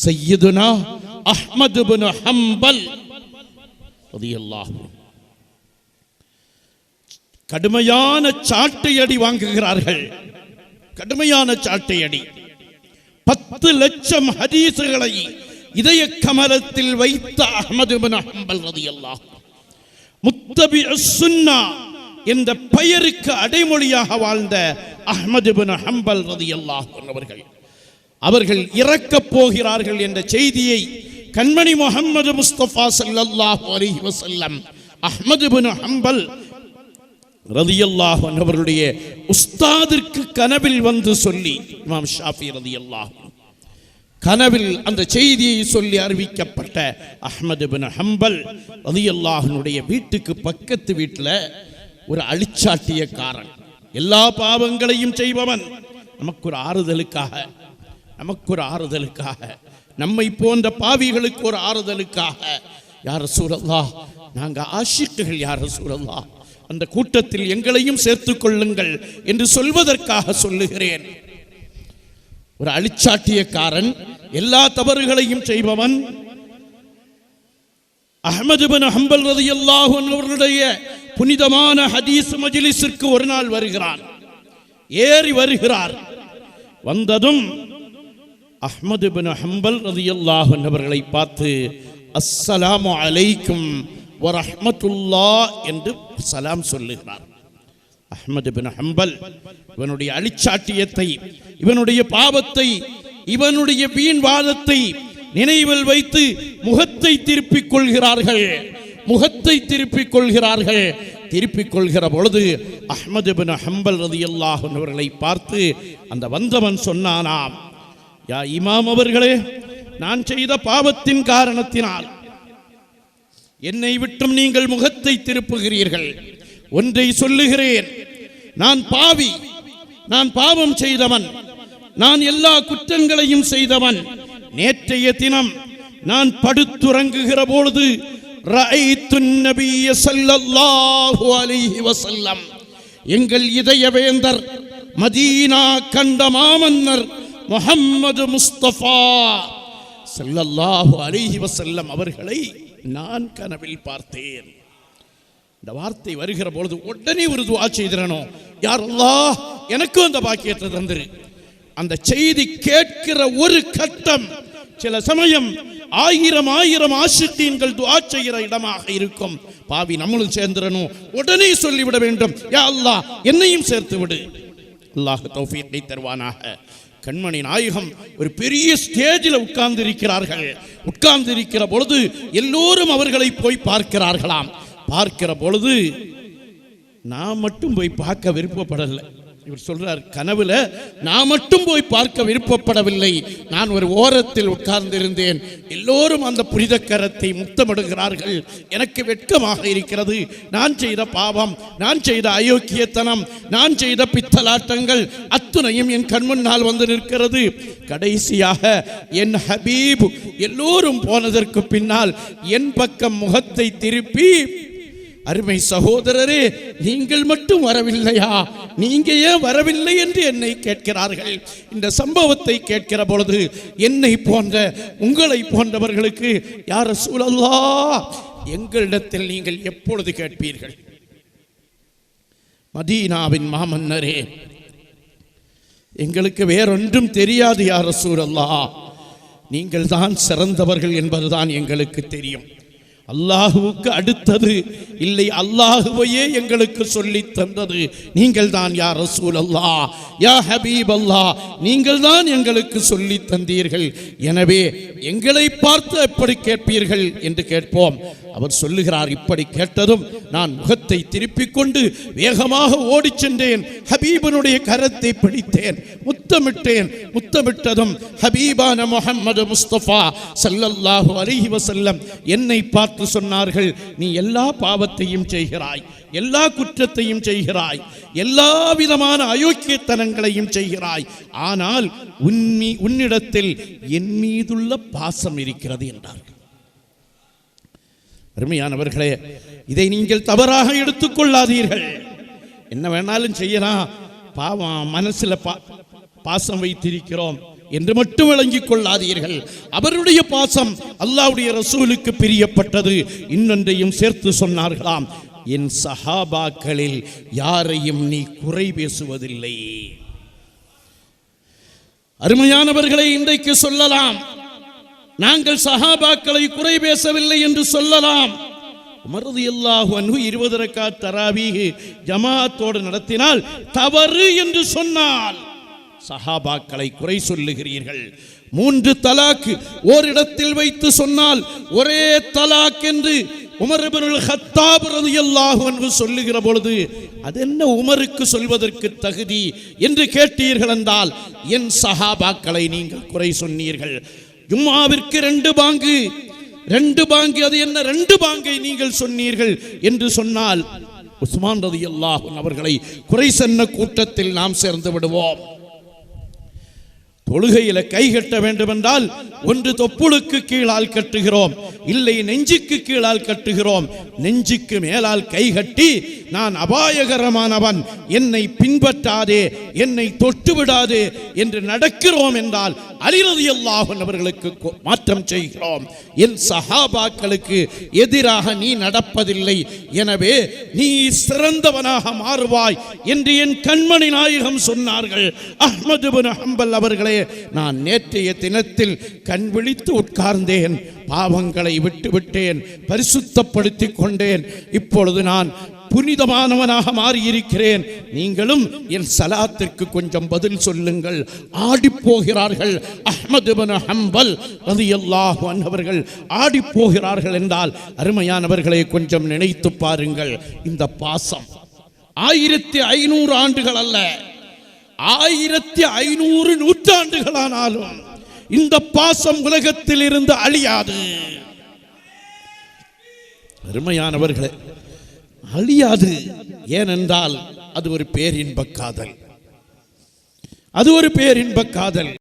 சையதுனா அஹ்மது இப்னு ஹம்பல் ரலியல்லாஹு கடுமையான சாட்டையடி வாங்குகிறார்கள். கடுமையான சாட்டையடி. 10 லட்சம் ஹதீசுகளை இதய கமலத்தில் வைத்த அஹ்மது இப்னு ஹம்பல் ரலியல்லாஹு முத்தபிஉஸ் சுன்னா என்ற பெயருக்கு அடைமொழியாக வாழ்ந்த அஹ்மது இப்னு ஹம்பல் ரலியல்லாஹு அவர்கள் இறக்கப் போகிறார்கள் என்ற செய்தியை கண்மணி முஹம்மது முஸ்தபா ஸல்லல்லாஹு அலைஹி வஸல்லம் அஹ்மது இப்னு ஹம்பல் ரலியல்லாஹு அன்ஹு அவருடைய உஸ்தாதிற்கு கனவில் வந்து சொல்லி, இமாம் ஷாஃபி ரலியல்லாஹு கனவில் அந்த செய்தியை சொல்லி அறிவிக்கப்பட்ட அஹ்மது இப்னு ஹம்பல் ரலியல்லாஹு அன்ஹுடைய வீட்டுக்கு பக்கத்து வீட்டில் ஒரு அழிச்சாட்டியக்காரன், எல்லா பாவங்களையும் செய்பவன், நமக்கு ஒரு ஆறுதலுக்காக நம்மை போன்ற பாவிகளுக்கு ஒரு ஆறுதலுக்காக, யா ரசூலல்லாஹ் நாங்கள் ஆஷிக்குகள், யா ரசூலல்லாஹ் அந்த கூட்டத்தில் எங்களையும் சேர்த்துக் கொள்ளுங்கள் என்று சொல்வதற்காக சொல்லுகிறேன். ஒரு அழிச்சாட்டியக்காரன், எல்லா தவறுகளையும் செய்பவன் அஹ்மது இப்னு ஹம்பல் ரலியல்லாஹு அன்ஹு அவர்களுடைய புனிதமான ஹதீஸ் மஜ்லிஸிற்கு ஒரு நாள் வருகிறான். ஏறி வருகிறார். வந்ததும் அஹ்மது இப்னு ஹம்பல் ரலியல்லாஹு அன்ஹு அவர்களை பார்த்து அஸ்ஸலாமு அலைக்கும் வ ரஹ்மத்துல்லாஹ் என்று சலாம் சொல்லுகிறார். அஹ்மது இப்னு ஹம்பல் இவனுடைய அழிச்சாட்டியத்தை, இவனுடைய பாவத்தை, இவனுடைய வீண்வாதத்தை நினைவில் வைத்து முகத்தை திருப்பிக் கொள்கிறார்கள். திருப்பிக் கொள்கிற பொழுது அஹ்மது இப்னு ஹம்பல் ரலியல்லாஹு அன்ஹு அவர்களை பார்த்து அந்த வந்தவன் சொன்னானாம், யா இமாம் அவர்களே, நான் செய்த பாவத்தின் காரணத்தினால் என்னை விட்டும் நீங்கள் முகத்தை திருப்புகிறீர்கள். ஒன்றை சொல்லுகிறேன், நான் பாவி, நான் பாவம் செய்தவன், நான் எல்லா குற்றங்களையும் செய்தவன். நேற்றைய தினம் நான் படுத்துறங்குகிற பொழுது ரஅய்துன் நபிய ஸல்லல்லாஹு அலைஹி வஸல்லம், எங்கள் இதயவேந்தர், மதீனா கண்ட மாமன்னர் முஹம்மது முஸ்தபா ஸல்லல்லாஹு அலைஹி வஸல்லம் அவர்களை நான் கனவில் பார்த்தேன். இந்த வார்த்தை வருகிற பொழுது உடனே ஒரு துஆ செய்திரணும், யா அல்லாஹ் எனக்கும் அந்த பாக்கியத்தை தந்திரு. அந்த செய்தி கேட்கிற ஒரு கட்டம் சில சமயம் ஆயிரம் ஆஷிகீன்கள் துஆ செய்கிற இடமாக இருக்கும். பாவி நம்மளும் சேர்ந்துடணும், உடனே சொல்லிவிட வேண்டும், யா அல்லாஹ் என்னையும் சேர்த்து விடு. அல்லாஹ் தௌஃபீக்கை தருவானாக. கண்மணி நாயகம் ஒரு பெரிய ஸ்டேஜில் உட்கார்ந்திருக்கிற பொழுது எல்லோரும் அவர்களை போய் பார்க்கிறார்களாம். பார்க்கிற பொழுது நான் மட்டும் போய் பார்க்க விருப்பப்படலை. இவர் சொல்றார், கனவுல நான் மட்டும் போய் பார்க்க விருப்பப்படவில்லை, நான் ஒரு ஓரத்தில் உட்கார்ந்திருந்தேன். எல்லோரும் அந்த புனித கரத்தை முத்தமிடுகிறார்கள். எனக்கு வெட்கமாக இருக்கிறது. நான் செய்த பாவம், நான் செய்த அயோக்கியத்தனம், நான் செய்த பித்தலாட்டங்கள் அத்துணையும் என் கண்முன்னால் வந்து நிற்கிறது. கடைசியாக என் ஹபீப் எல்லோரும் போனதற்கு பின்னால் என் பக்கம் முகத்தை திருப்பி, அருமை சகோதரரே, நீங்கள் மட்டும் வரவில்லையா, நீங்க ஏன் வரவில்லை என்று என்னை கேட்கிறார்கள். இந்த சம்பவத்தை கேட்கிற பொழுது என்னை போன்ற உங்களை போன்றவர்களுக்கு, யா ரசூலல்லாஹ் எங்களிடத்தில் நீங்கள் எப்பொழுது கேட்பீர்கள்? மதீனாவின் மாமன்னரே, எங்களுக்கு வேறொன்றும் தெரியாது யா ரசூலல்லாஹ், நீங்கள் தான் சிறந்தவர்கள் என்பதுதான் எங்களுக்கு தெரியும். அல்லாஹுவுக்கு அடுத்தது இல்லை, அல்லாஹுவையே எங்களுக்கு சொல்லி தந்தது நீங்கள் தான் யா ரசூலல்லாஹ், யா ஹபீப் அல்லாஹ், நீங்கள் தான் எங்களுக்கு சொல்லி தந்தீர்கள். எனவே எங்களை பார்த்து எப்படி கேட்பீர்கள் என்று கேட்போம். அவர் சொல்லுகிறார், இப்படி கேட்டதும் நான் முகத்தை திருப்பிக் கொண்டு வேகமாக ஓடிச் சென்றேன். ஹபீபனுடைய கரத்தை பிடித்தேன், முத்தமிட்டதும் ஹபீபான முஹம்மது முஸ்தபா ஸல்லல்லாஹு அலைஹி வஸல்லம் என்னை பார்த்து சொன்னார்கள், நீ எல்லா பாவத்தையும் செய்கிறாய், எல்லா குற்றத்தையும் செய்கிறாய், எல்லா விதமான அயோக்கியத்தனங்களையும் செய்கிறாய், ஆனால் உன்னிடத்தில் என் மீதுள்ள பாசம் இருக்கிறது என்றார்கள். அருமையானவர்களே, இதை நீங்கள் தவறாக எடுத்துக்கொள்ளாதீர்கள். என்ன வேணாலும் செய்யலாம், பாவம் மனசுல பாசம் வைத்திருக்கிறோம், என்று மட்டும் விளங்கிக் கொள்ளாதீர்கள். அவருடைய பாசம் அல்லாஹ்வுடைய ரசூலுக்கு பிரியப்பட்டது. இன்னொன்றையும் சேர்த்து சொன்னார்களாம், என் சஹாபாக்களில் யாரையும் நீ குறை பேசுவதில்லை. அருமையானவர்களை, இன்றைக்கு சொல்லலாம், நாங்கள் சஹாபாக்களை குறை பேசவில்லை என்று சொல்லலாம். உமர் ரலியல்லாஹு அன்ஹு 20 ரக்காத் தராவீஹ் ஜமாஅத்தோடு நடத்தினால் தவறு என்று சொன்னால் சஹாபாக்களை குறை சொல்லுகிறீர்கள். 3 தலாக் ஓரிடத்தில் வைத்து சொன்னால் ஒரே தலாக் என்று உமர் இப்னுல் கத்தாப் ரலியல்லாஹு அன்ஹு சொல்லுகிற பொழுது அது என்ன உமருக்கு சொல்வதற்கு தகுதி என்று கேட்டீர்கள் என்றால் என் சஹாபாக்களை நீங்கள் குறை சொன்னீர்கள். ஜும்மாவிற்கு 2 பாங்கு, அது என்ன 2 பாங்கை நீங்கள் சொன்னீர்கள் என்று சொன்னால் உஸ்மான் ரலியல்லாஹு அன்ஹு அவர்களை குறை சொன்ன கூட்டத்தில் நாம் சேர்ந்து விடுவோம். தொழுகையில கை கட்ட வேண்டும் என்றால் ஒன்று தொப்புளுக்கு கீழால் கட்டுகிறோம், இல்லை நெஞ்சுக்கு கீழால் கட்டுகிறோம். நெஞ்சுக்கு மேலால் கை கட்டி நான் அபாயகரமானவன், என்னை பின்பற்றாதே, என்னை தொட்டு விடாதே என்று நடக்கிறோம் என்றால் அலி ரலியல்லாஹு அன்ஹு அவர்களுக்கு மாற்றம் செய்கிறோம். என் சஹாபாக்களுக்கு எதிராக நீ நடப்பதில்லை, எனவே நீ சிறந்தவனாக மாறுவாய் என்று என் கண்மணி நாயகம் சொன்னார்கள். அஹ்மது இப்னு ஹம்பல் அவர்களே, நான் நேற்றைய தினத்தில் கண் விழித்து உட்கார்ந்தேன், பாவங்களை விட்டுவிட்டேன், பரிசுத்தப்படுத்திக் கொண்டேன், இப்பொழுது நான் புனிதமானவனாக மாறியிருக்கிறேன். நீங்களும் என் சலாத்திற்கு கொஞ்சம் பதில் சொல்லுங்கள். ஆடி போகிறார்கள். அஹ்மது இப்னு ஹம்பல் ரலியல்லாஹு அன்ஹு அவர்கள் ஆடி போகிறார்கள் என்றால் அருமையானவர்களை கொஞ்சம் நினைத்து பாருங்கள். இந்த பாசம் 1500 ஆண்டுகள் அல்ல, 1500 நூற்றாண்டுகளானாலும் இந்த பாசம் உலகத்தில் இருந்து அழியாது. அருமையானவர்களே, அழியாது. ஏனென்றால் அது ஒரு பேரின்ப காதல், அது ஒரு பேரின்ப காதல்.